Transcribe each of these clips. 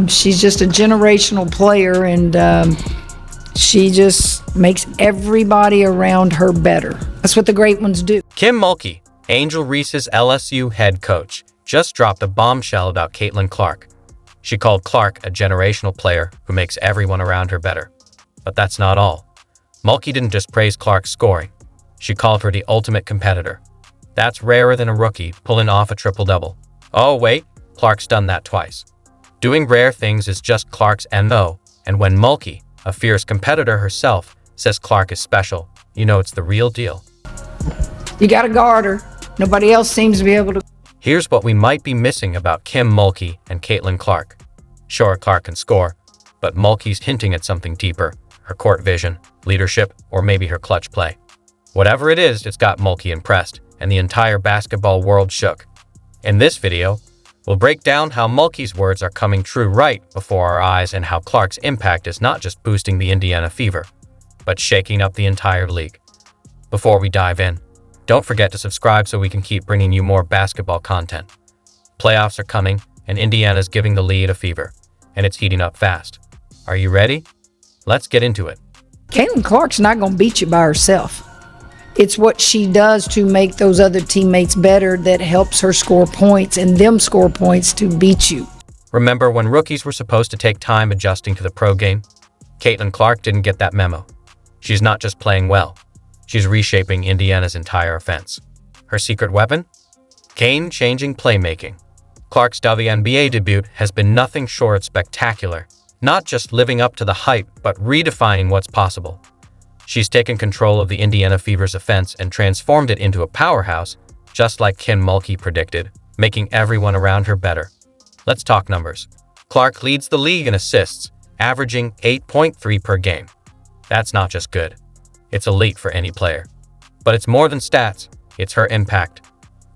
She's just a generational player, and she just makes everybody around her better. That's what the great ones do. Kim Mulkey, Angel Reese's LSU head coach, just dropped a bombshell about Caitlin Clark. She called Clark a generational player who makes everyone around her better. But that's not all. Mulkey didn't just praise Clark's scoring. She called her the ultimate competitor. That's rarer than a rookie pulling off a triple-double. Oh wait, Clark's done that twice. Doing rare things is just Clark's MO, and when Mulkey, a fierce competitor herself, says Clark is special, you know it's the real deal. You gotta guard her. Nobody else seems to be able to. Here's what we might be missing about Kim Mulkey and Caitlin Clark. Sure, Clark can score, but Mulkey's hinting at something deeper, her court vision, leadership, or maybe her clutch play. Whatever it is, it's got Mulkey impressed, and the entire basketball world shook. In this video, we'll break down how Mulkey's words are coming true right before our eyes and how Clark's impact is not just boosting the Indiana Fever, but shaking up the entire league. Before we dive in, don't forget to subscribe so we can keep bringing you more basketball content. Playoffs are coming, and Indiana's giving the lead a fever, and it's heating up fast. Are you ready? Let's get into it. Caitlin Clark's not going to beat you by herself. It's what she does to make those other teammates better that helps her score points and them score points to beat you. Remember when rookies were supposed to take time adjusting to the pro game? Caitlin Clark didn't get that memo. She's not just playing well. She's reshaping Indiana's entire offense. Her secret weapon? Game-changing playmaking. Clark's WNBA debut has been nothing short of spectacular, not just living up to the hype, but redefining what's possible. She's taken control of the Indiana Fever's offense and transformed it into a powerhouse, just like Kim Mulkey predicted, making everyone around her better. Let's talk numbers. Clark leads the league in assists, averaging 8.3 per game. That's not just good. It's elite for any player. But it's more than stats, it's her impact.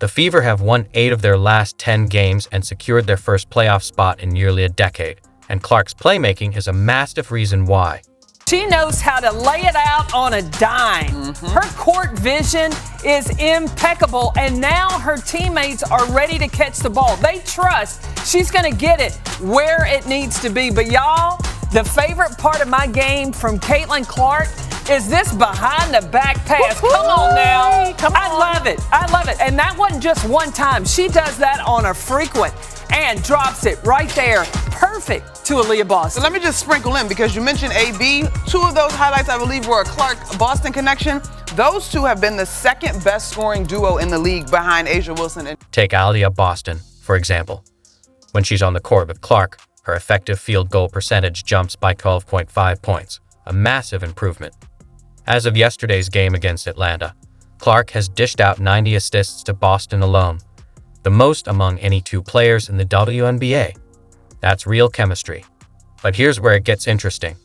The Fever have won 8 of their last 10 games and secured their first playoff spot in nearly a decade, and Clark's playmaking is a massive reason why. She knows how to lay it out on a dime. Her court vision is impeccable, and now her teammates are ready to catch the ball. They trust she's going to get it where it needs to be. But y'all, the favorite part of my game from Caitlin Clark is this behind the back pass. Come on now. I love it. I love it. And that wasn't just one time. She does that on a frequent and drops it right there. Perfect to Aaliyah Boston. So let me just sprinkle in, because you mentioned AB. 2 of those highlights, I believe, were a Clark-Boston connection. Those 2 have been the second best scoring duo in the league behind A'ja Wilson and... Take Aaliyah Boston, for example. When she's on the court with Clark, her effective field goal percentage jumps by 12.5 points, a massive improvement. As of yesterday's game against Atlanta, Clark has dished out 90 assists to Boston alone, the most among any 2 players in the WNBA. That's real chemistry. But here's where it gets interesting.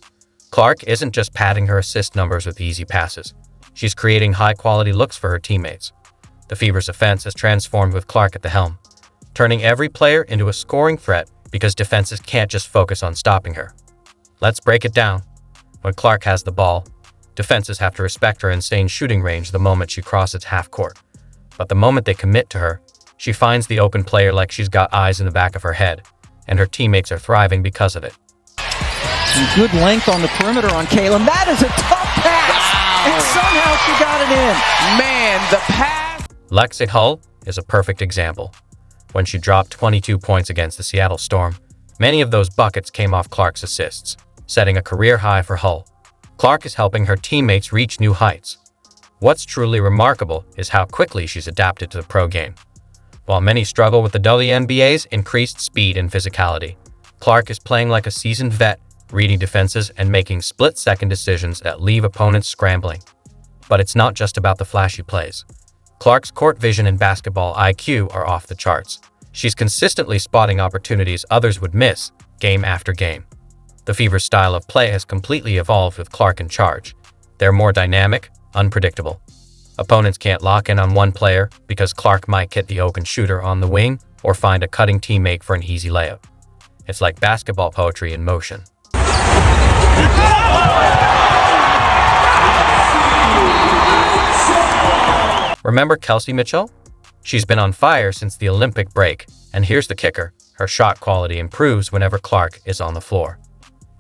Clark isn't just padding her assist numbers with easy passes. She's creating high-quality looks for her teammates. The Fever's offense has transformed with Clark at the helm, turning every player into a scoring threat because defenses can't just focus on stopping her. Let's break it down. When Clark has the ball, defenses have to respect her insane shooting range the moment she crosses half court. But the moment they commit to her, she finds the open player like she's got eyes in the back of her head, and her teammates are thriving because of it. Some good length on the perimeter on Caitlin. That is a tough pass, and somehow she got it in. Man, the pass... Lexi Hull is a perfect example. When she dropped 22 points against the Seattle Storm, many of those buckets came off Clark's assists, setting a career high for Hull. Clark is helping her teammates reach new heights. What's truly remarkable is how quickly she's adapted to the pro game. While many struggle with the WNBA's increased speed and physicality, Clark is playing like a seasoned vet, reading defenses and making split-second decisions that leave opponents scrambling. But it's not just about the flashy plays. Clark's court vision and basketball IQ are off the charts. She's consistently spotting opportunities others would miss, game after game. The Fever's style of play has completely evolved with Clark in charge. They're more dynamic, unpredictable. Opponents can't lock in on one player because Clark might hit the open shooter on the wing or find a cutting teammate for an easy layup. It's like basketball poetry in motion. Remember Kelsey Mitchell? She's been on fire since the Olympic break, and here's the kicker. her shot quality improves whenever Clark is on the floor.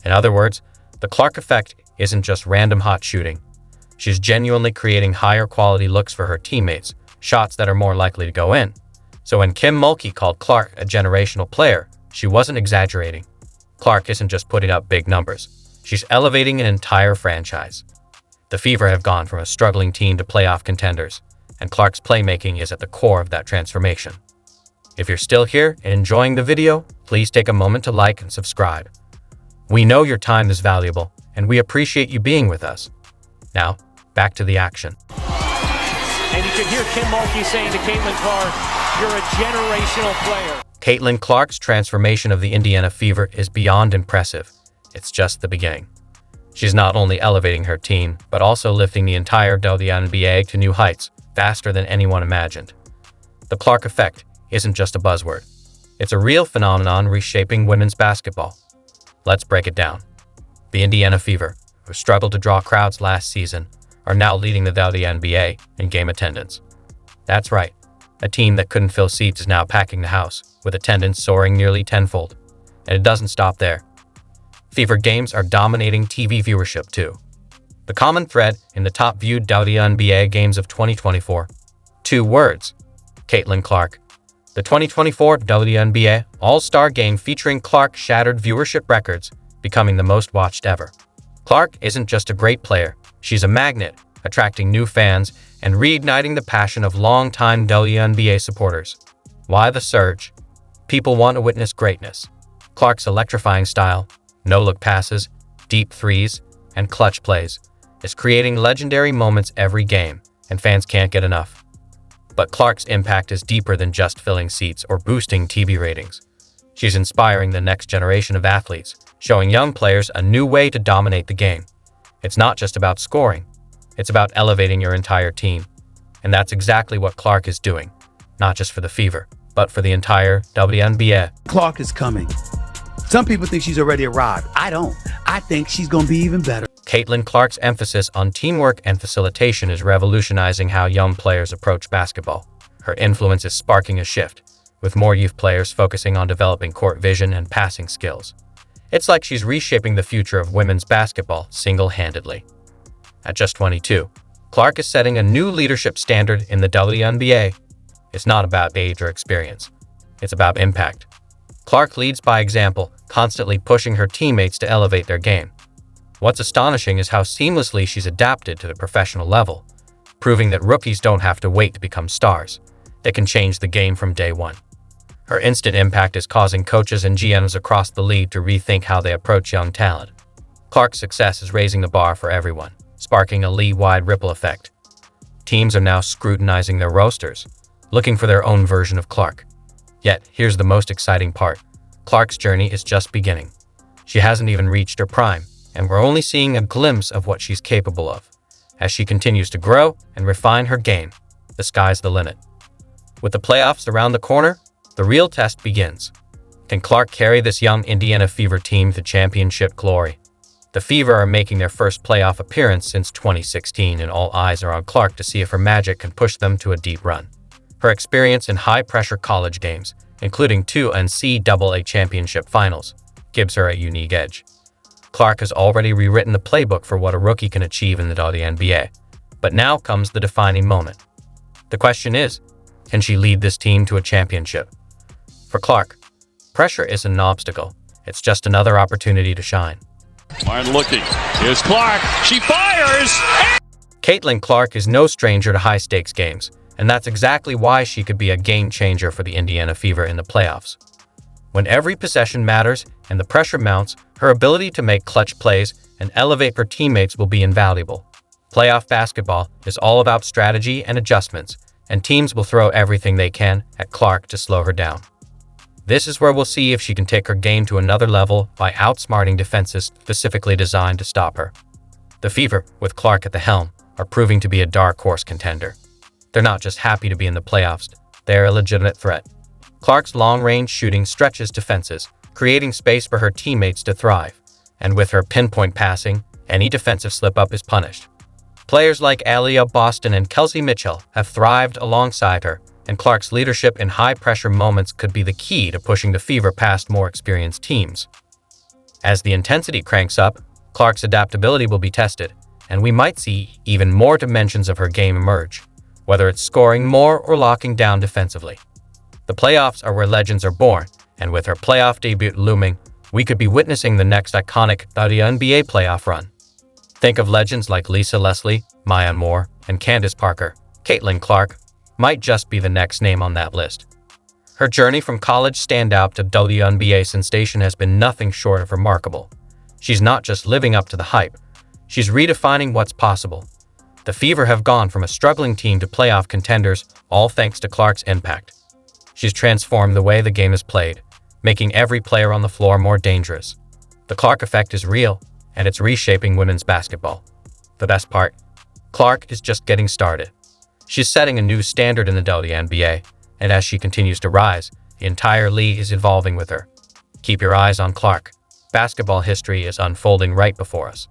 In other words, the Clark effect isn't just random hot shooting. She's genuinely creating higher quality looks for her teammates, shots that are more likely to go in. So when Kim Mulkey called Clark a generational player, she wasn't exaggerating. Clark isn't just putting up big numbers. She's elevating an entire franchise. The Fever have gone from a struggling team to playoff contenders, and Clark's playmaking is at the core of that transformation. If you're still here and enjoying the video, please take a moment to like and subscribe. We know your time is valuable, and we appreciate you being with us. Now, back to the action. And you can hear Kim Mulkey saying to Caitlin Clark, "You're a generational player." Caitlin Clark's transformation of the Indiana Fever is beyond impressive. It's just the beginning. She's not only elevating her team, but also lifting the entire WNBA to new heights faster than anyone imagined. The Clark effect isn't just a buzzword. It's a real phenomenon reshaping women's basketball. Let's break it down. The Indiana Fever, who struggled to draw crowds last season, are now leading the WNBA in game attendance. That's right, a team that couldn't fill seats is now packing the house, with attendance soaring nearly tenfold. And it doesn't stop there. Fever games are dominating TV viewership too. The common thread in the top viewed WNBA games of 2024? 2 words: Caitlin Clark. The 2024 WNBA All-Star Game featuring Clark shattered viewership records, becoming the most watched ever. Clark isn't just a great player, she's a magnet, attracting new fans and reigniting the passion of longtime WNBA supporters. Why the surge? People want to witness greatness. Clark's electrifying style, no-look passes, deep threes, and clutch plays is creating legendary moments every game, and fans can't get enough. But Clark's impact is deeper than just filling seats or boosting TV ratings. She's inspiring the next generation of athletes, showing young players a new way to dominate the game. It's not just about scoring, it's about elevating your entire team. And that's exactly what Clark is doing, not just for the Fever, but for the entire WNBA. Clark is coming. Some people think she's already arrived. I don't. I think she's going to be even better. Caitlin Clark's emphasis on teamwork and facilitation is revolutionizing how young players approach basketball. Her influence is sparking a shift, with more youth players focusing on developing court vision and passing skills. It's like she's reshaping the future of women's basketball single-handedly. At just 22, Clark is setting a new leadership standard in the WNBA. It's not about age or experience. It's about impact. Clark leads by example, constantly pushing her teammates to elevate their game. What's astonishing is how seamlessly she's adapted to the professional level, proving that rookies don't have to wait to become stars. They can change the game from day one. Her instant impact is causing coaches and GMs across the league to rethink how they approach young talent. Clark's success is raising the bar for everyone, sparking a league-wide ripple effect. Teams are now scrutinizing their rosters, looking for their own version of Clark. Yet, here's the most exciting part. Clark's journey is just beginning. She hasn't even reached her prime, and we're only seeing a glimpse of what she's capable of. As she continues to grow and refine her game, the sky's the limit. With the playoffs around the corner, the real test begins. Can Clark carry this young Indiana Fever team to championship glory? The Fever are making their first playoff appearance since 2016, and all eyes are on Clark to see if her magic can push them to a deep run. Her experience in high-pressure college games, including 2 NCAA championship finals, gives her a unique edge. Clark has already rewritten the playbook for what a rookie can achieve in the WNBA. But now comes the defining moment. The question is, can she lead this team to a championship? For Clark, pressure isn't an obstacle. It's just another opportunity to shine. Martin looking. Here's Clark. She fires! Caitlin Clark is no stranger to high-stakes games, and that's exactly why she could be a game-changer for the Indiana Fever in the playoffs. When every possession matters and the pressure mounts, her ability to make clutch plays and elevate her teammates will be invaluable. Playoff basketball is all about strategy and adjustments, and teams will throw everything they can at Clark to slow her down. This is where we'll see if she can take her game to another level by outsmarting defenses specifically designed to stop her. The Fever, with Clark at the helm, are proving to be a dark horse contender. They're not just happy to be in the playoffs, they're a legitimate threat. Clark's long-range shooting stretches defenses, creating space for her teammates to thrive. And with her pinpoint passing, any defensive slip-up is punished. Players like Aaliyah Boston and Kelsey Mitchell have thrived alongside her, and Clark's leadership in high-pressure moments could be the key to pushing the Fever past more experienced teams. As the intensity cranks up, Clark's adaptability will be tested, and we might see even more dimensions of her game emerge, whether it's scoring more or locking down defensively. The playoffs are where legends are born, and with her playoff debut looming, we could be witnessing the next iconic WNBA playoff run. Think of legends like Lisa Leslie, Maya Moore, and Candace Parker. Caitlin Clark might just be the next name on that list. Her journey from college standout to WNBA sensation has been nothing short of remarkable. She's not just living up to the hype, she's redefining what's possible. The Fever have gone from a struggling team to playoff contenders, all thanks to Clark's impact. She's transformed the way the game is played, making every player on the floor more dangerous. The Clark effect is real, and it's reshaping women's basketball. The best part? Clark is just getting started. She's setting a new standard in the WNBA, and as she continues to rise, the entire league is evolving with her. Keep your eyes on Clark. Basketball history is unfolding right before us.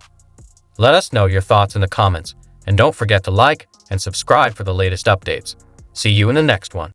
Let us know your thoughts in the comments, and don't forget to like and subscribe for the latest updates. See you in the next one.